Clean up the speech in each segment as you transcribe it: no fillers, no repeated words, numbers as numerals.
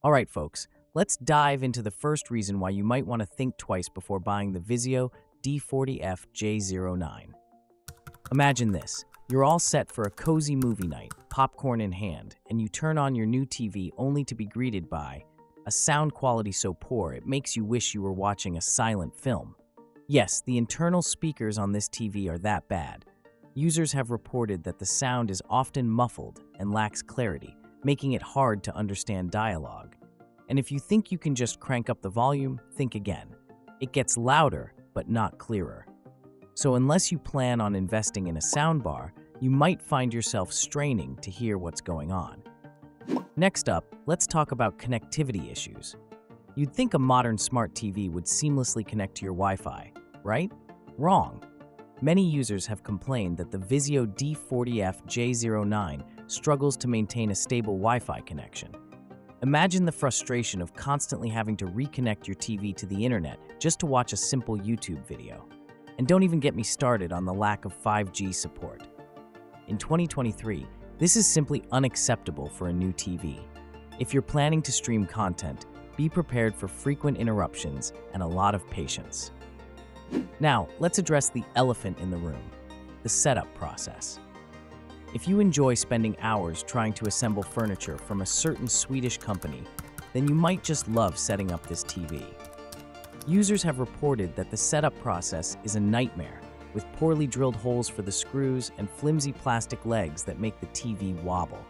All right, folks, let's dive into the first reason why you might want to think twice before buying the Vizio D40F-J09. Imagine this. You're all set for a cozy movie night, popcorn in hand, and you turn on your new TV only to be greeted by a sound quality so poor it makes you wish you were watching a silent film. Yes, the internal speakers on this TV are that bad. Users have reported that the sound is often muffled and lacks clarity, making it hard to understand dialogue. And if you think you can just crank up the volume, think again. It gets louder, but not clearer. So unless you plan on investing in a soundbar, you might find yourself straining to hear what's going on. Next up, let's talk about connectivity issues. You'd think a modern smart TV would seamlessly connect to your Wi-Fi, right? Wrong. Many users have complained that the Vizio D40F-J09 struggles to maintain a stable Wi-Fi connection. Imagine the frustration of constantly having to reconnect your TV to the internet just to watch a simple YouTube video. And don't even get me started on the lack of 5G support. In 2023, this is simply unacceptable for a new TV. If you're planning to stream content, be prepared for frequent interruptions and a lot of patience. Now, let's address the elephant in the room, the setup process. If you enjoy spending hours trying to assemble furniture from a certain Swedish company, then you might just love setting up this TV. Users have reported that the setup process is a nightmare, with poorly drilled holes for the screws and flimsy plastic legs that make the TV wobble.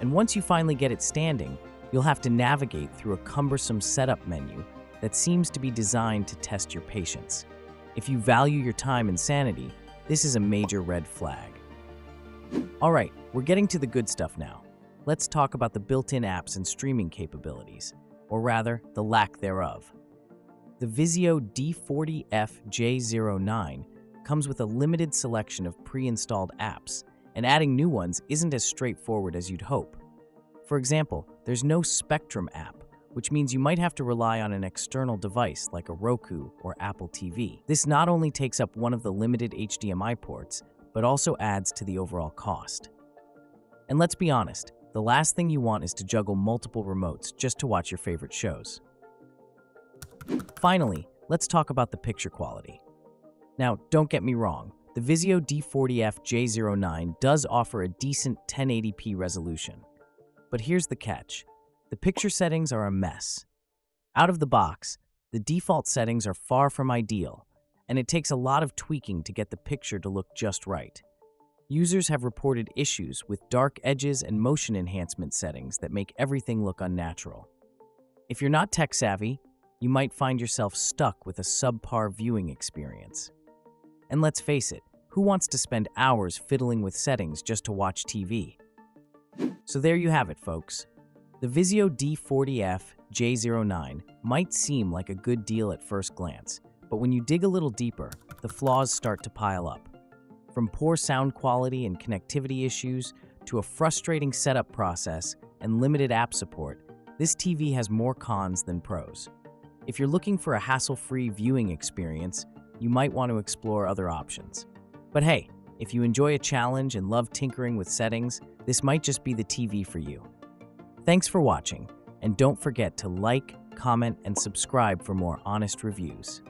And once you finally get it standing, you'll have to navigate through a cumbersome setup menu that seems to be designed to test your patience. If you value your time and sanity, this is a major red flag. All right, we're getting to the good stuff now. Let's talk about the built-in apps and streaming capabilities, or rather, the lack thereof. The Vizio D40F-J09 comes with a limited selection of pre-installed apps, and adding new ones isn't as straightforward as you'd hope. For example, there's no Spectrum app, which means you might have to rely on an external device like a Roku or Apple TV. This not only takes up one of the limited HDMI ports, but also adds to the overall cost. And let's be honest, the last thing you want is to juggle multiple remotes just to watch your favorite shows. Finally, let's talk about the picture quality. Now, don't get me wrong, the Vizio D40F-J09 does offer a decent 1080p resolution. But here's the catch. The picture settings are a mess. Out of the box, the default settings are far from ideal, and it takes a lot of tweaking to get the picture to look just right. Users have reported issues with dark edges and motion enhancement settings that make everything look unnatural. If you're not tech-savvy, you might find yourself stuck with a subpar viewing experience. And let's face it, who wants to spend hours fiddling with settings just to watch TV? So there you have it, folks. The Vizio D40F-J09 might seem like a good deal at first glance, but when you dig a little deeper, the flaws start to pile up. From poor sound quality and connectivity issues to a frustrating setup process and limited app support, this TV has more cons than pros. If you're looking for a hassle-free viewing experience, you might want to explore other options. But hey, if you enjoy a challenge and love tinkering with settings, this might just be the TV for you. Thanks for watching, and don't forget to like, comment, and subscribe for more honest reviews.